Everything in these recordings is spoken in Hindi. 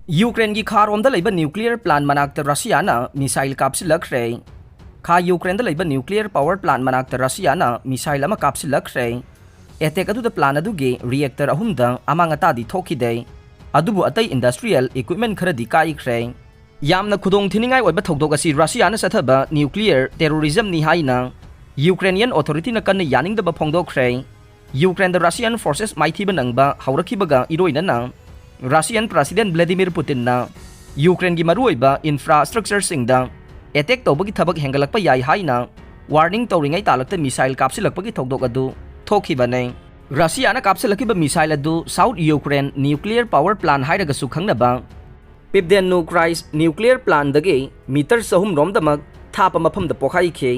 यूक्रेन की खारोमदा लेबा न्यूक्लियर प्लांट मनाक्ता रशियाना मिसाइल कापसिलखरे। खा यूक्रेन लेबा न्यूक्लियर पावर प्लांट मनाक्ता रशियाना मिसाइल अमा कापसिलखरे। एटेक अदुदा प्लांट अदुगे रिएक्टर अहुमदा अमांग अतादी थोखिदे। अदुबु अतै इंडस्ट्रियल इक्विपमेंट खरदी काइखरे। यामना खुदोंग थिनिंगाई ओइबा थौदोक असि रशियाना सथबा न्यूक्लियर टेररिज्म नि हाइना यूक्रेनियन ऑथोरिटी न कन्न यानिंगदबा फोंदोखरे। यूक्रेन द रशियन फोर्सेस माइथीबा नंगबा हौरखिबगा इरोइनना Russian president Vladimir Putin Ukraine की मरुइबा इंफ्रास्ट्रक्चर सिंगदा एटेक तौबगी थबक हेंगलकपा याई हाइना वार्निंग तौरिंगाई तालकता मिसाइल कापसिलकपगी थौदोक अदु थोखिबने। रशियाना कापसिलकिबा मिसाइल अदु south Ukraine nuclear power plant हाइरगसु खंगनबा पिपदेनुक्राइस न्यूक्लियर प्लांट दगे मीटर सहूम रोमदमक थाप मफमद पोखाइखे।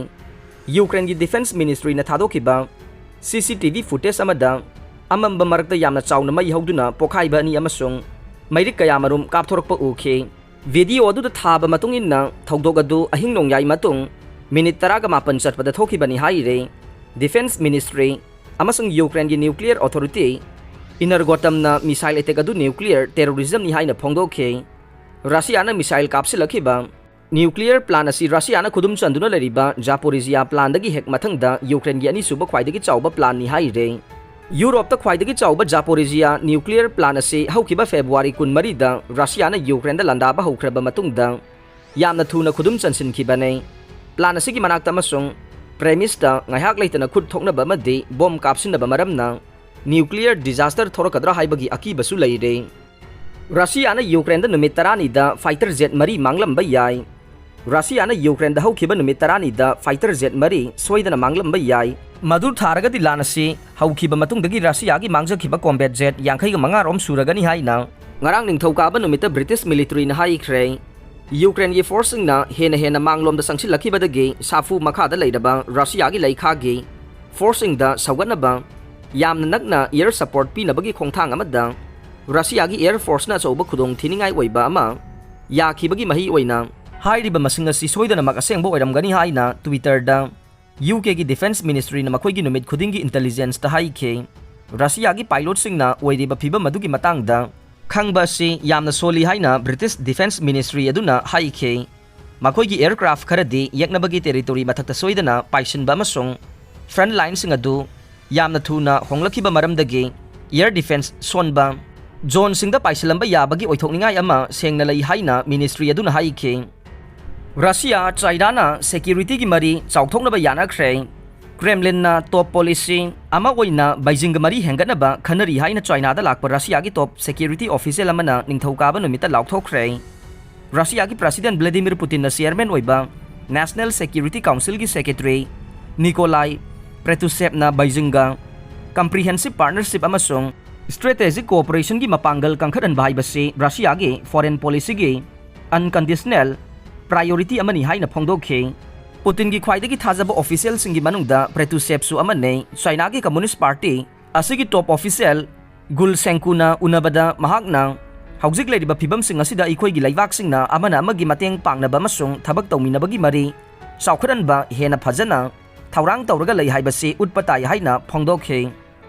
यूक्रेन की डिफेंस मिनिस्ट्री न थादोखिबा सीसीटीवी फुटेज अमदा अमंब मरकता यामना चाउना मई हौदुना पोखाइबा अनि अमसुंग मैरिक कयामरुम कापथोरकपा उखे। वीडियो अदुदा थाबा मतुंग इन्ना थौदोक अदु अहिंग नोंयाई मतुंग मिनिट 10 चटपदा थोखिबनी हाइरे। डिफेंस मिनिस्ट्री अमसुंग यूक्रेन की न्यूक्लियर ऑथोरिटी इनरगोटमना मिसाइल एटेक अदु न्यूक्लियर टेररिज्म नि हाइना फोंदोखे। रशियाना मिसाइल कापसिलखिबा न्यूक्लियर प्लांट असि रशियाना खुदुम चंदुना लरिबा जापोरिजिया प्लांट दगी हेक मथंगदा यूक्रेन की अनिसुबा ख्वाइदगी चाउबा प्लांट नि हाइरे। Europe ख्वाइदगी Chaoba Zaporizhzhia nuclear plant असी हौकिबा फेब्रुआरी 14 रशियाना यूक्रेन दा लंदाबा हौख्रबा मतुंगदा यामना थुना खुदुम चनसिनखिबने। प्लांट असी की मनाक्ता अमसुंग प्रेमिसता ngaiak leitana khut thoknaba amadi bom kapsinaba maramna nuclear disaster थोरकद्रा हाइबगी अकीबसु लेरे। रशियाना यूक्रेन दा नुमित 10 दा फाइटर जेट मरी मांगलंबा याई। रशियाना यूक्रेन दा हौखिबा नुमित 10 दा फाइटर जेट मरी सोइदना मांगलंबा याई। मधुर थारगदी लानसी हौखिबा मतुंगदगी रशियागी मांगजखिबा कॉम्बैट जेट 55 रोम सुरगनी हाइना ngarang ningthौकाबा नुमित ब्रिटिश मिलिट्री न हाइख्रे। यूक्रेन की फोर्सिंगना हेना मांगलोमदा संगसिलखिबदगी साफु मखादा लेदबा रशियागी लेखागी फोर्सिंगदा सौगनबा यामना नगना एयर सपोर्ट पीनबगी खोंथांग अमदा रशियागी एयर फोर्सना चौबा खुदोंग थिनिंगाई ओइबा अमा याखिबगी मही ओइना हाइरिबा मसिंग असि सोइदनमक असेंबा ओइरमगनी हाइना ट्विटरदा यूके की डिफेंस मिनिस्ट्री मखोइगी नुमित खुदिंगी इंटेलिजेंस ता हाइखे। रशिया की पायलट सिंगना ओइरिबा फिबम मदुगी मतंगदा खंगबा असि यामना सोली हाइना ब्रिटिश डिफेंस मिनिस्ट्री अदुना हाइखे। मखोइगी एयरक्राफ्ट खरदी यकनबगी टेरिटोरी मथक्ता सोइदना पाइसिनबा अमसुंग फ्रंट लाइन सिंग अदु यामना थुना होंगलखिबा मरमदगी एयर डिफेंस सोनबा जोन सिंगदा पाइसलंबा याबगी ओइथोकनिंगाई अमा सेंगना लई हाइना मिनिस्ट्री अदुना हाइखे। रशिया चाइना सेक्यूरिटी की मरी चाउथोकनबा यानाख्रे। क्रेमलिनना टॉप पॉलिसी अमा ओइना बीजिंग मरी हेंगनबा खनरी हाइना चाइनादा लाकपा रशिया की टॉप सेक्यूरिटी ऑफिशियल अमना निंगथौकाबा नुमिता लाउथोखरे। रशिया की प्रेसिडेंट व्लादिमीर पुतिन चेयरमैन ओइबा नेशनल सेक्यूरिटी काउंसिल की सेक्रेटरी निकोलाई प्रेतुसेवना बीजिंगा कम्प्रिहेंसिव पार्टनरशिप अमसुंग स्ट्रेटेजिक कोऑपरेशन की मपांगल कंखरनबा हाइबसे रशिया की फॉरेन पॉलिसी की अनकंडीशनल प्रायोरिटी अमनी हाइना फोंदोखे। पुतिन की ख्वाइदगी थाजबा ऑफिशियल सिंगी मनुंगदा प्रेतुसेवसु अमने चाइना की कम्युनिस्ट पार्टी असिगी टॉप ऑफिशियल गुल सेंकुना उनबदा महाकना हौजिक लेरिबा फिबम सिंग असिदा इखोइगी लैवाक सिंगना अमना अमगी मतेंग पांगनबा अमसुंग थबक तौमिनबगी मरी चाउखरनबा हेना फजना थौरांग तौरगा लै हाइबसे उत्पताय हाइना फोंदोखे।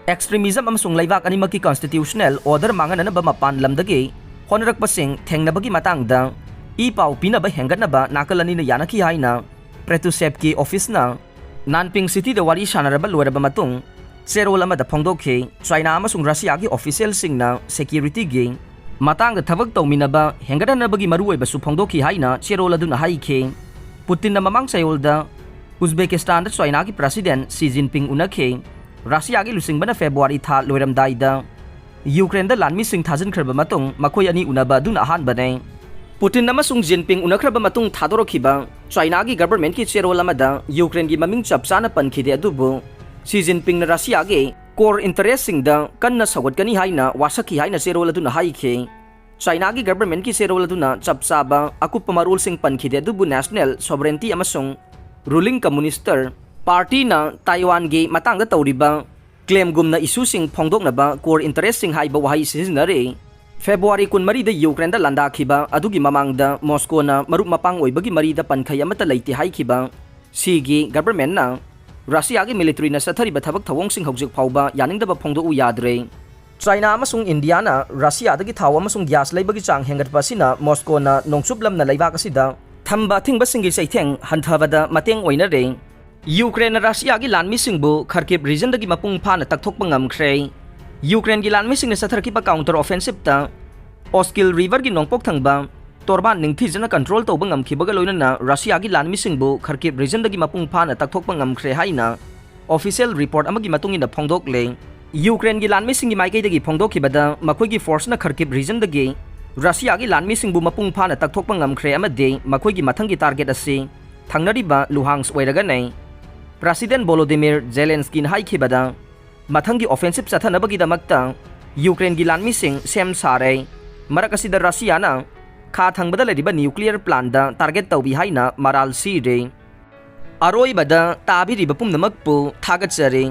एक्सट्रीमिज्म अमसुंग लैवाक अनिमकी कॉन्स्टिट्यूशनल ऑर्डर मांगननबा मपान लमदगी होनरकपसिंग थेंगनबगी मतंगदा ई पाउ पीनबा हेंगनबा नाकलनी यानखी हाइना प्रेतुसेव की ऑफिसना नानपिंग सिटी वारी सानरबा लोरबा मतुंग चेरोल अमदा फोंदोखे। चाइना अमसुंग रशिया की ऑफिशियल सिंगना सेक्यूरिटी की मतंग थबक तौमिनबा हेंगननबगी मरुओइबसु फोंदोखी हाइना चेरोल अदुना हाइखे। पुतिन ममांग चयोलदा उज्बेकिस्तान चाइना की प्रेसिडेंट शी जिनपिंग उनखे। रशिया की लुसिंगबना फेब्रुआरी था लोरमदाइदा यूक्रेन दा लानमिसिंग थाजनख्रबा मतुंग मखोइ अनि उनबा अदुना अहानबने। पुतिन अमसुंग जिनपिंग उनख्रबा मतुंग थादोरखिबा चाइना की गवर्नमेंट की चेरोल अमदा यूक्रेन की ममिंग चपचाना पनखिदे अदुबु शी जिनपिंग न रशिया के कोर इंटरेस्ट सिंगदा कन्ना सगोटकनी हाइना वासखी हाइना चेरोल अदुना हाइखे। चाइना की गवर्नमेंट की चेरोल अदुना चपचाबा अकुप मरुल सिंग पनखिदे अदुबु नेशनल सॉवरेंटी अमसुंग रूलिंग कम्युनिस्टर पार्टी ना ताइवान की मतंगदा तौरिबा क्लेम गुमना इशू सिंग फोंदोकनबा कोर इंटरेस्ट सिंग हाइबा वहाई सिजनरे। फेब्रुआरी 14 यूक्रेन दा लंदाखिबा अदुगी ममांगदा मॉस्कोना मरुप मपांग ओइबगी मरीदा पनखै अमता लेते हाइखिबा सीगी गवर्नमेंटना रशिया की मिलिट्री ना सथरिबा थबक थवोंग सिंग हौजिक फाउबा यानिंगदबा फोंदोउ याद्रे। China amasung India na Russia dagi thaw amasung gas leibagi chang hengatpa sina Moscow na nongchuplam na leibak asida thamba thingba singi saitheng hanthabada mateng oina re. Ukraine na Russia gi lanmi singbu Kharkiv region dagi mapung phana takthokpa ngamkhre. Ukraine gi lanmi singna satharkipa counter offensive ta Oskil River gi nongpok thangba Torban ningthijana control tawba ngamkhibaga loinana Russia gi lanmi singbu Kharkiv region dagi mapung phana takthokpa ngamkhre haina official report amagi matungina phongdok le. Ukraine gi lanmi singi maikai dagi phongdokhibada makhoi gi force na Kharkiv region dagi Russia gi lanmi singbu mapung phana takthokpa ngamkhre amade makhoi gi mathangi target ase thangnariba Luhansk oiraga nei. President Volodymyr Zelensky haikibada mathangi offensive sathanabagi damakta Ukraine gi lanmi sing sem sare marakasida Russia na kha thangbada leriba nuclear plant da target tawbi haina maral si re. Aroi bada tabiriba pumnamakpu thagatjare.